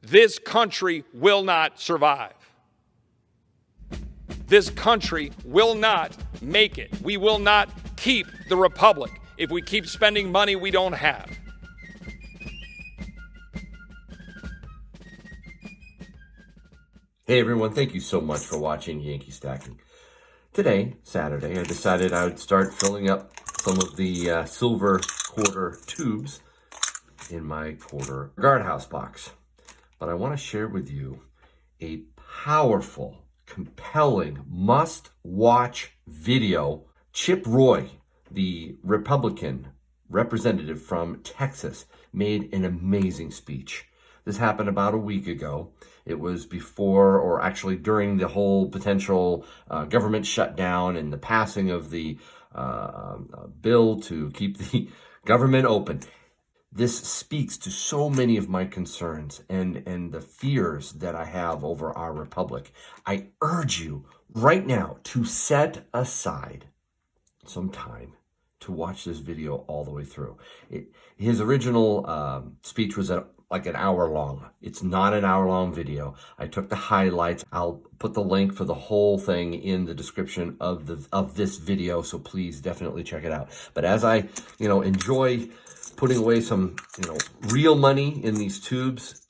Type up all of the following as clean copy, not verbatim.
this country will not survive. This country will not make it. We will not keep the republic if we keep spending money we don't have. Hey everyone, thank you so much for watching Yankee Stacking. Today, Saturday, I decided I would start filling up some of the silver quarter tubes in my quarter guardhouse box. But I want to share with you a powerful, compelling, must-watch video. Chip Roy, the Republican representative from Texas, made an amazing speech. This happened about a week ago. It was before, or actually during, the whole potential government shutdown and the passing of the bill to keep the government open. This speaks to so many of my concerns and the fears that I have over our republic. I urge you right now to set aside some time to watch this video all the way through. His original speech was like an hour long. It's not an hour long video. I took the highlights. I'll put the link for the whole thing in the description of this video, so please definitely check it out. But as I, enjoy putting away some, real money in these tubes,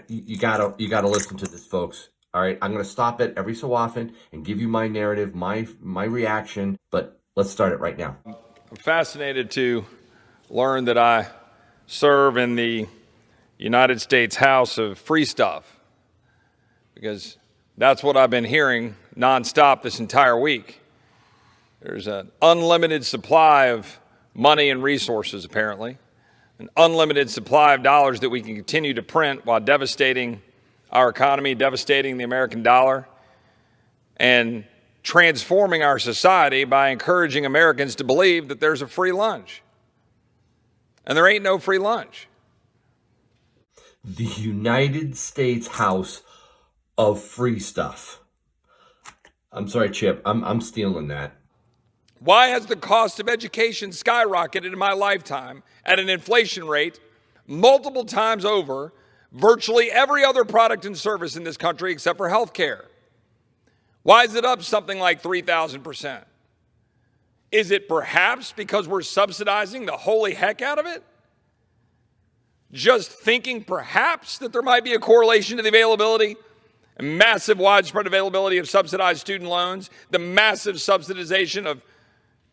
you gotta listen to this, folks. All right, I'm gonna stop it every so often and give you my narrative, my reaction, but let's start it right now. I'm fascinated to learn that I serve in the United States House of Free Stuff, because that's what I've been hearing nonstop this entire week. There's an unlimited supply of money and resources, apparently, an unlimited supply of dollars that we can continue to print while devastating our economy, devastating the American dollar, and transforming our society by encouraging Americans to believe that there's a free lunch. And there ain't no free lunch. The United States House of Free Stuff. I'm sorry, Chip. I'm stealing that. Why has the cost of education skyrocketed in my lifetime at an inflation rate multiple times over virtually every other product and service in this country except for health care? Why is it up something like 3,000%? Is it perhaps because we're subsidizing the holy heck out of it? Just thinking perhaps that there might be a correlation to the availability, massive widespread availability of subsidized student loans, the massive subsidization of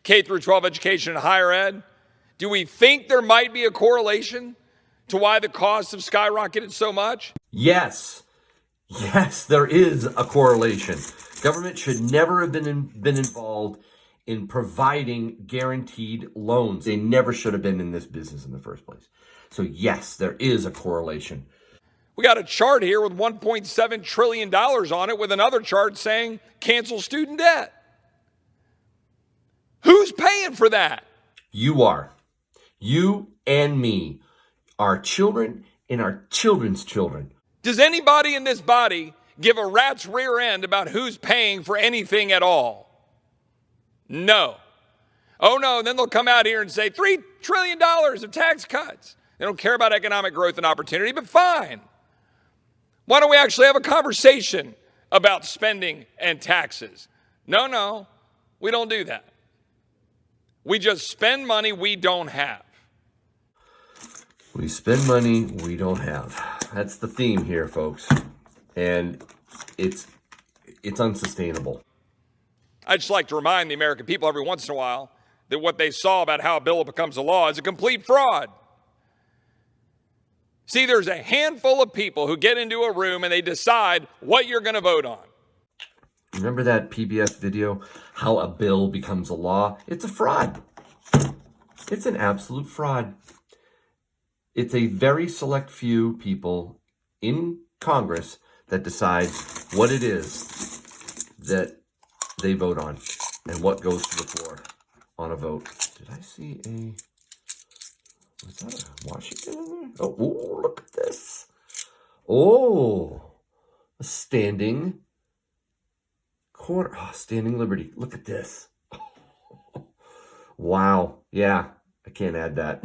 K through 12 education and higher ed? Do we think there might be a correlation to why the costs have skyrocketed so much? Yes, there is a correlation. Government should never have been involved in providing guaranteed loans. They never should have been in this business in the first place. So yes, there is a correlation. We got a chart here with $1.7 trillion on it with another chart saying cancel student debt. Who's paying for that? You are. You and me. Our children and our children's children. Does anybody in this body give a rat's rear end about who's paying for anything at all? No. Oh no, then they'll come out here and say $3 trillion of tax cuts. They don't care about economic growth and opportunity, but fine. Why don't we actually have a conversation about spending and taxes? No, we don't do that. We just spend money we don't have. We spend money we don't have. That's the theme here, folks. And it's unsustainable. I'd just like to remind the American people every once in a while that what they saw about how a bill becomes a law is a complete fraud. See, there's a handful of people who get into a room and they decide what you're going to vote on. Remember that PBS video, how a bill becomes a law? It's a fraud. It's an absolute fraud. It's a very select few people in Congress that decide what it is that they vote on and what goes to the floor on a vote. Did I see a... Was that a Washington in there? Oh, ooh, look at this. Oh, a standing standing liberty. Look at this. Wow. Yeah. I can't add that.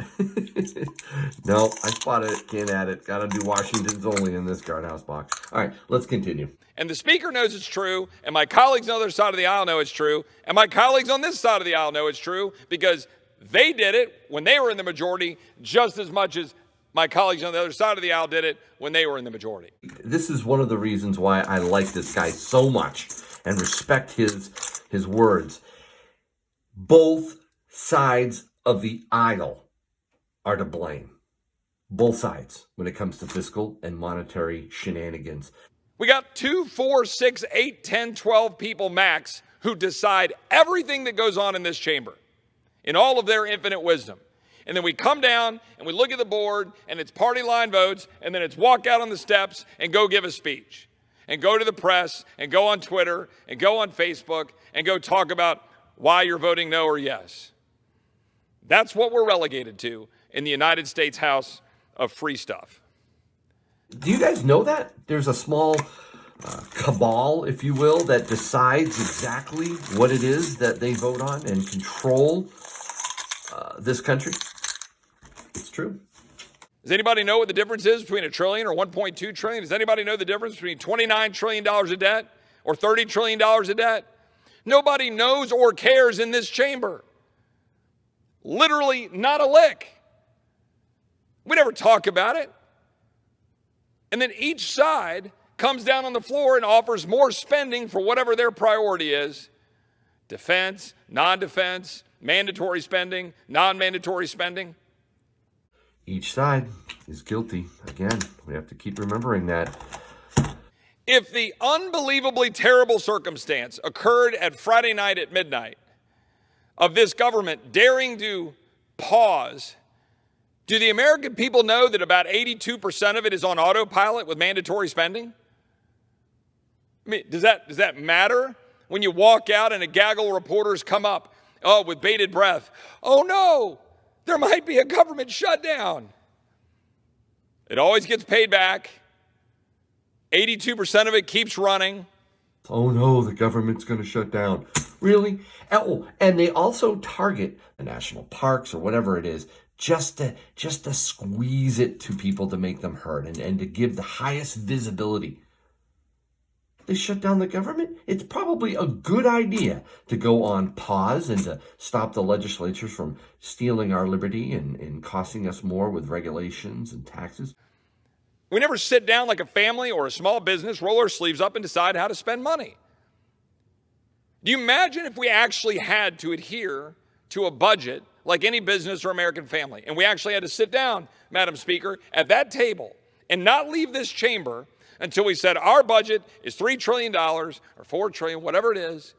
No, I spotted it. Can't add it. Gotta do Washington's only in this guardhouse box. All right, let's continue. And the speaker knows it's true, and my colleagues on the other side of the aisle know it's true, and my colleagues on this side of the aisle know it's true because they did it when they were in the majority just as much as my colleagues on the other side of the aisle did it when they were in the majority. This is one of the reasons why I like this guy so much and respect his words. Both sides of the aisle are to blame. Both sides when it comes to fiscal and monetary shenanigans. We got 2, 4, 6, 8, 10, 12 people max who decide everything that goes on in this chamber in all of their infinite wisdom. And then we come down and we look at the board and it's party line votes and then it's walk out on the steps and go give a speech and go to the press and go on Twitter and go on Facebook and go talk about why you're voting no or yes. That's what we're relegated to in the United States House of free stuff. Do you guys know that? There's a small cabal, if you will, that decides exactly what it is that they vote on and control this country. It's true. Does anybody know what the difference is between $1 trillion or 1.2 trillion? Does anybody know the difference between $29 trillion of debt or $30 trillion of debt? Nobody knows or cares in this chamber. Literally not a lick. We never talk about it. And then each side comes down on the floor and offers more spending for whatever their priority is. Defense, non-defense, mandatory spending, non-mandatory spending. Each side is guilty. Again, we have to keep remembering that. If the unbelievably terrible circumstance occurred at Friday night at midnight of this government daring to pause, do the American people know that about 82% of it is on autopilot with mandatory spending? I mean, does that matter? When you walk out and a gaggle of reporters come up, with bated breath, oh no, there might be a government shutdown. It always gets paid back. 82% of it keeps running. Oh no, the government's going to shut down. Really? Oh, and they also target the national parks or whatever it is just to squeeze it to people to make them heard and to give the highest visibility. They shut down the government? It's probably a good idea to go on pause and to stop the legislatures from stealing our liberty and costing us more with regulations and taxes. We never sit down like a family or a small business, roll our sleeves up and decide how to spend money. Do you imagine if we actually had to adhere to a budget like any business or American family, and we actually had to sit down, Madam Speaker, at that table and not leave this chamber until we said our budget is $3 trillion or $4 trillion, whatever it is.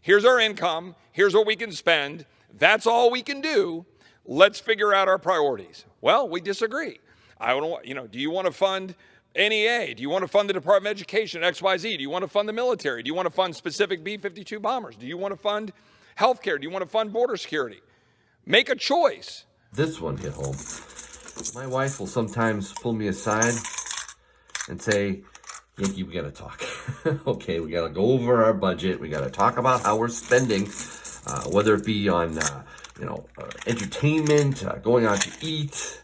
Here's our income. Here's what we can spend. That's all we can do. Let's figure out our priorities. Well, we disagree. Do you want to fund NEA? Do you want to fund the Department of Education, XYZ? Do you want to fund the military? Do you want to fund specific B-52 bombers? Do you want to fund healthcare? Do you want to fund border security? Make a choice. This one hit home. My wife will sometimes pull me aside and say, Yankee, we got to talk. Okay, we got to go over our budget. We got to talk about how we're spending, whether it be on, entertainment, going out to eat,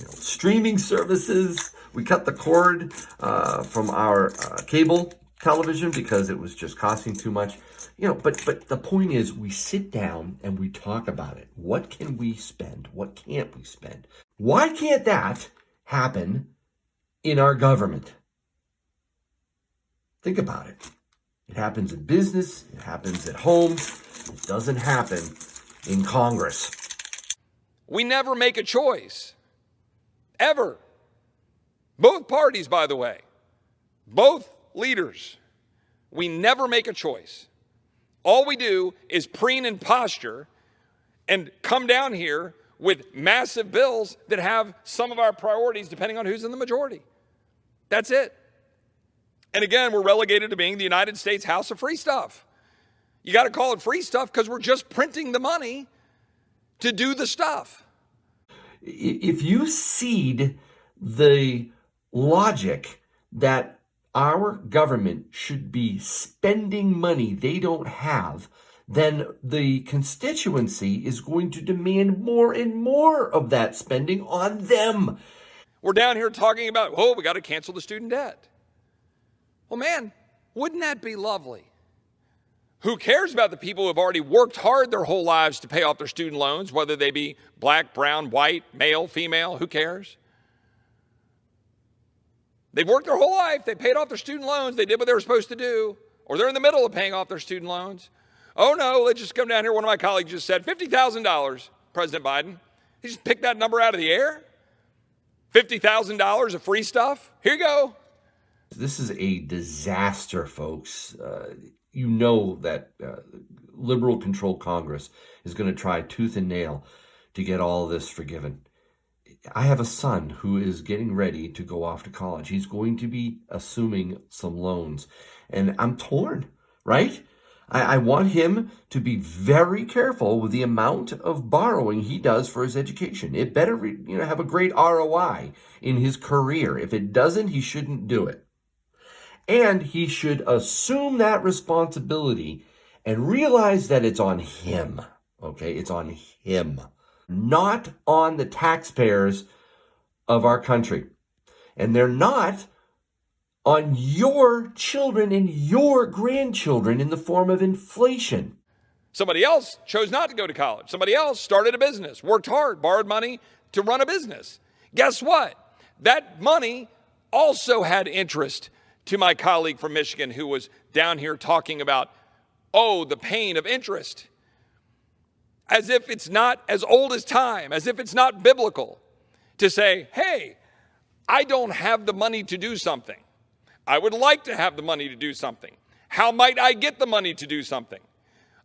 streaming services. We cut the cord from our cable television because it was just costing too much. But the point is we sit down and we talk about it. What can we spend? What can't we spend? Why can't that happen in our government? Think about it. It happens in business. It happens at home. It doesn't happen in Congress. We never make a choice. Ever. Both parties, by the way. Both leaders. We never make a choice. All we do is preen and posture and come down here with massive bills that have some of our priorities depending on who's in the majority. That's it. And again, we're relegated to being the United States House of free stuff. You got to call it free stuff because we're just printing the money to do the stuff. If you cede the logic that our government should be spending money they don't have, then the constituency is going to demand more and more of that spending on them. We're down here talking about, oh, we got to cancel the student debt. Well, man, wouldn't that be lovely? Who cares about the people who have already worked hard their whole lives to pay off their student loans, whether they be black, brown, white, male, female, who cares? They've worked their whole life. They paid off their student loans. They did what they were supposed to do, or they're in the middle of paying off their student loans. Oh, no, let's just come down here. One of my colleagues just said $50,000, President Biden. He just picked that number out of the air. $50,000 of free stuff. Here you go. This is a disaster, folks. You know that liberal-controlled Congress is going to try tooth and nail to get all of this forgiven. I have a son who is getting ready to go off to college. He's going to be assuming some loans, and I'm torn, right? I want him to be very careful with the amount of borrowing he does for his education. It better, have a great ROI in his career. If it doesn't, he shouldn't do it. And he should assume that responsibility and realize that it's on him, okay? It's on him, not on the taxpayers of our country. And they're not on your children and your grandchildren in the form of inflation. Somebody else chose not to go to college. Somebody else started a business, worked hard, borrowed money to run a business. Guess what? That money also had interest to my colleague from Michigan who was down here talking about, the pain of interest. As if it's not as old as time, as if it's not biblical to say, hey, I don't have the money to do something. I would like to have the money to do something. How might I get the money to do something?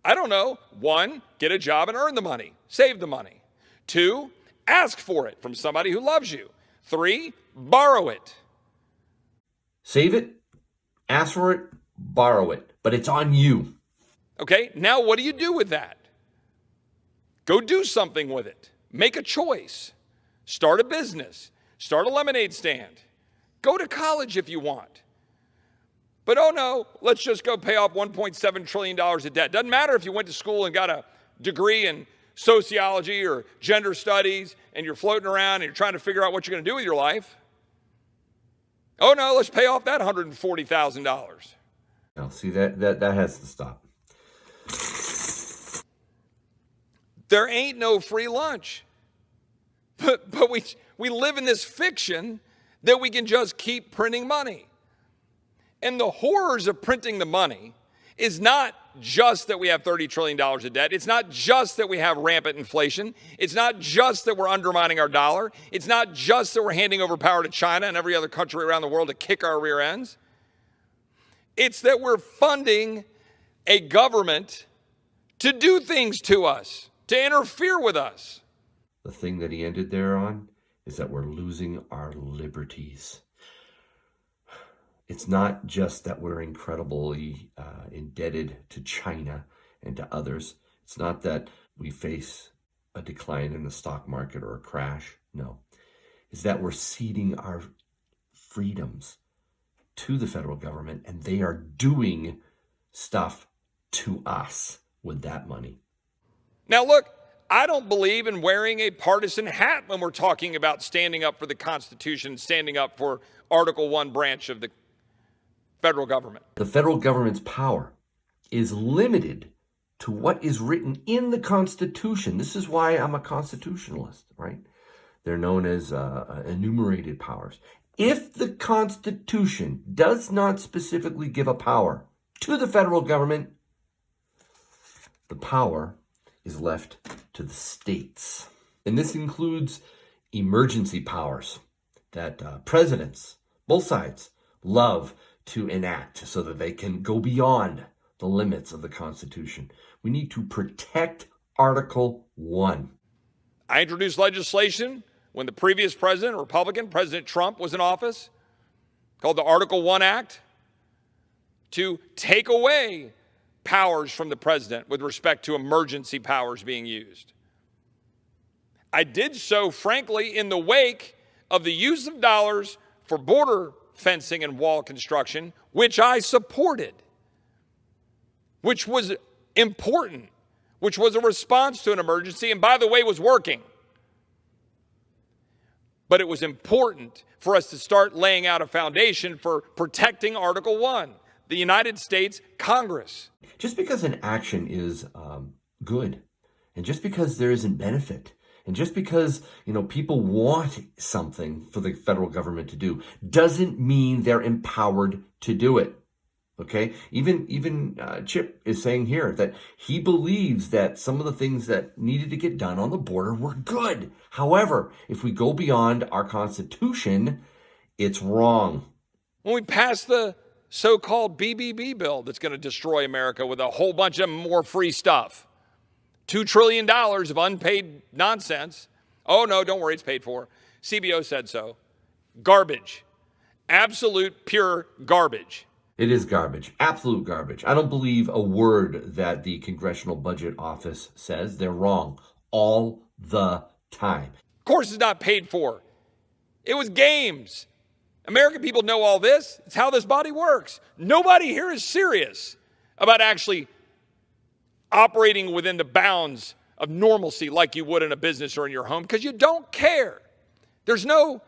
I don't know. 1, get a job and earn the money, save the money. 2, ask for it from somebody who loves you. 3, borrow it. Save it, ask for it, borrow it, but it's on you. Okay, now what do you do with that? Go do something with it. Make a choice. Start a business. Start a lemonade stand. Go to college if you want. But let's just go pay off $1.7 trillion of debt. Doesn't matter if you went to school and got a degree in sociology or gender studies and you're floating around and you're trying to figure out what you're going to do with your life. Let's pay off that $140,000. Now, see, that has to stop. There ain't no free lunch. But we live in this fiction that we can just keep printing money. And the horrors of printing the money is not just that we have $30 trillion of debt. It's not just that we have rampant inflation. It's not just that we're undermining our dollar. It's not just that we're handing over power to China and every other country around the world to kick our rear ends. It's that we're funding a government to do things to us, to interfere with us. The thing that he ended there on is that we're losing our liberties. It's not just that we're incredibly indebted to China and to others. It's not that we face a decline in the stock market or a crash. No. It's that we're ceding our freedoms to the federal government, and they are doing stuff to us with that money. Now, look, I don't believe in wearing a partisan hat when we're talking about standing up for the Constitution, standing up for Article 1 branch of the federal government. The federal government's power is limited to what is written in the Constitution. This is why I'm a constitutionalist, right? They're known as enumerated powers. If the Constitution does not specifically give a power to the federal government, the power is left to the states. And this includes emergency powers that presidents, both sides, love to enact so that they can go beyond the limits of the Constitution. We need to protect Article 1. I introduced legislation when the previous president, Republican, President Trump, was in office, called the Article 1 Act, to take away powers from the president with respect to emergency powers being used. I did so, frankly, in the wake of the use of dollars for border fencing and wall construction, which I supported, which was important, which was a response to an emergency, and by the way, was working. But it was important for us to start laying out a foundation for protecting Article 1, the United States Congress. Just because an action is good, and just because there isn't benefit, and just because, people want something for the federal government to do, doesn't mean they're empowered to do it. Okay? Even Chip is saying here that he believes that some of the things that needed to get done on the border were good. However, if we go beyond our Constitution, it's wrong. When we pass the so-called BBB bill that's going to destroy America with a whole bunch of more free stuff, $2 trillion of unpaid nonsense. Oh, no, don't worry, it's paid for. CBO said so. Garbage. Absolute, pure garbage. It is garbage. Absolute garbage. I don't believe a word that the Congressional Budget Office says. They're wrong all the time. Of course it's not paid for. It was games. American people know all this. It's how this body works. Nobody here is serious about actually operating within the bounds of normalcy like you would in a business or in your home, because you don't care. There's no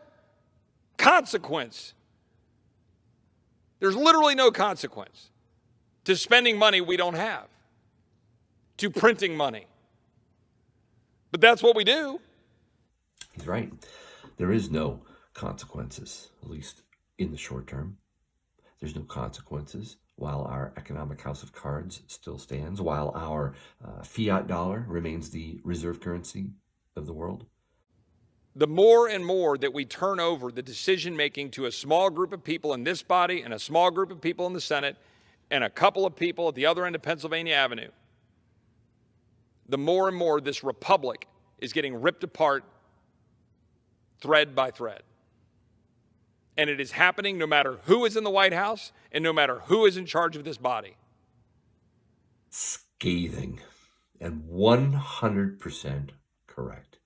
consequence. There's literally no consequence to spending money we don't have, to printing money. But that's what we do. He's right. There is no consequences, at least in the short term. There's no consequences while our economic house of cards still stands, while our fiat dollar remains the reserve currency of the world. The more and more that we turn over the decision-making to a small group of people in this body and a small group of people in the Senate and a couple of people at the other end of Pennsylvania Avenue, the more and more this republic is getting ripped apart thread by thread. And it is happening no matter who is in the White House and no matter who is in charge of this body. Scathing and 100% correct.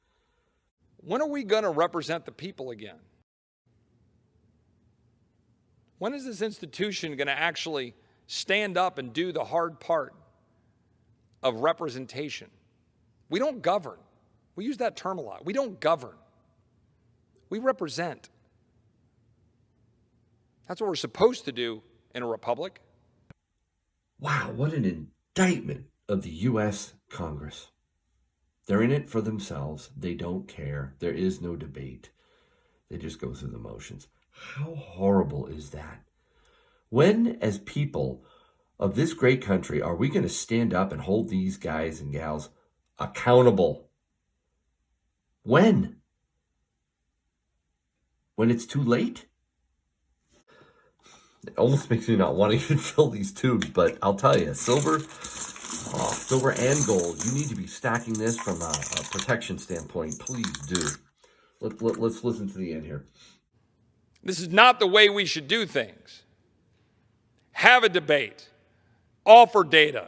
When are we going to represent the people again? When is this institution going to actually stand up and do the hard part of representation? We don't govern. We use that term a lot. We don't govern. We represent. That's what we're supposed to do in a republic. Wow, what an indictment of the U.S. Congress. They're in it for themselves. They don't care. There is no debate. They just go through the motions. How horrible is that? When, as people of this great country, are we going to stand up and hold these guys and gals accountable? When? When it's too late? It almost makes me not want to even fill these tubes, but I'll tell you, silver and gold, you need to be stacking this from a protection standpoint. Please do. Let's listen to the end here. This is not the way we should do things. Have a debate, offer data,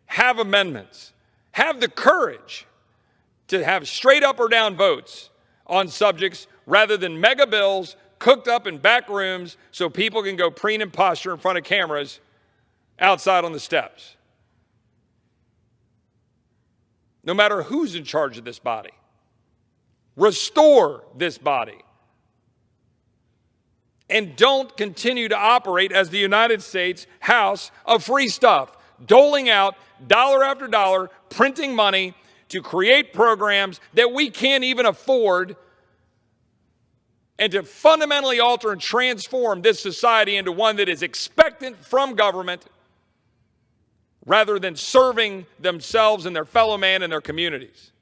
have amendments, have the courage to have straight up or down votes on subjects rather than mega bills cooked up in back rooms so people can go preen and posture in front of cameras outside on the steps. No matter who's in charge of this body, restore this body. And don't continue to operate as the United States House of free stuff, doling out dollar after dollar, printing money to create programs that we can't even afford, and to fundamentally alter and transform this society into one that is expectant from government rather than serving themselves and their fellow man and their communities.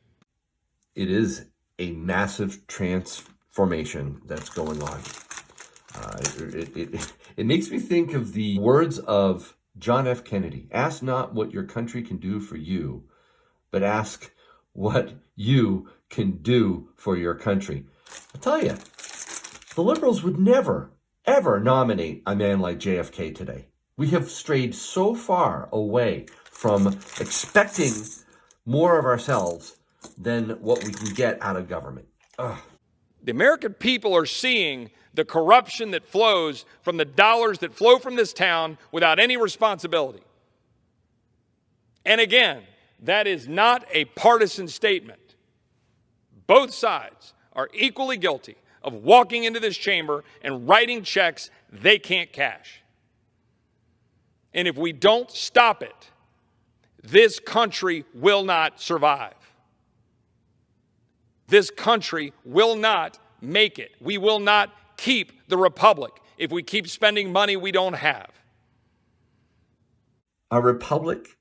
It is a massive transformation that's going on. It makes me think of the words of John F. Kennedy. Ask not what your country can do for you, but ask what you can do for your country. I'll tell you, the liberals would never, ever nominate a man like JFK today. We have strayed so far away from expecting more of ourselves than what we can get out of government. Ugh. The American people are seeing the corruption that flows from the dollars that flow from this town without any responsibility. And again, that is not a partisan statement. Both sides are equally guilty of walking into this chamber and writing checks they can't cash. And if we don't stop it, this country will not survive. This country will not make it. We will not keep the republic if we keep spending money we don't have. A republic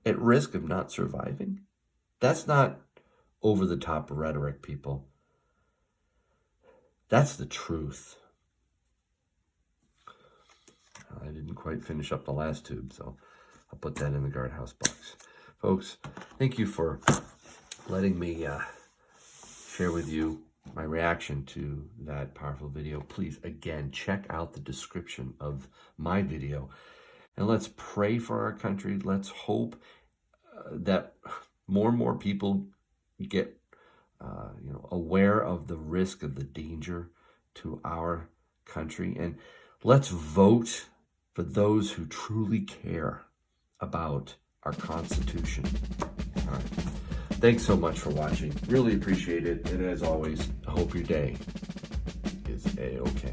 at risk of not surviving? That's not over-the-top rhetoric, people. That's the truth. I didn't quite finish up the last tube, so I'll put that in the guardhouse box. Folks, thank you for letting me share with you my reaction to that powerful video. Please, again, check out the description of my video. And let's pray for our country. Let's hope that more and more people get aware of the risk, of the danger to our country. And let's vote for those who truly care about our Constitution. All right. Thanks so much for watching. Really appreciate it. And as always, I hope your day is A-OK.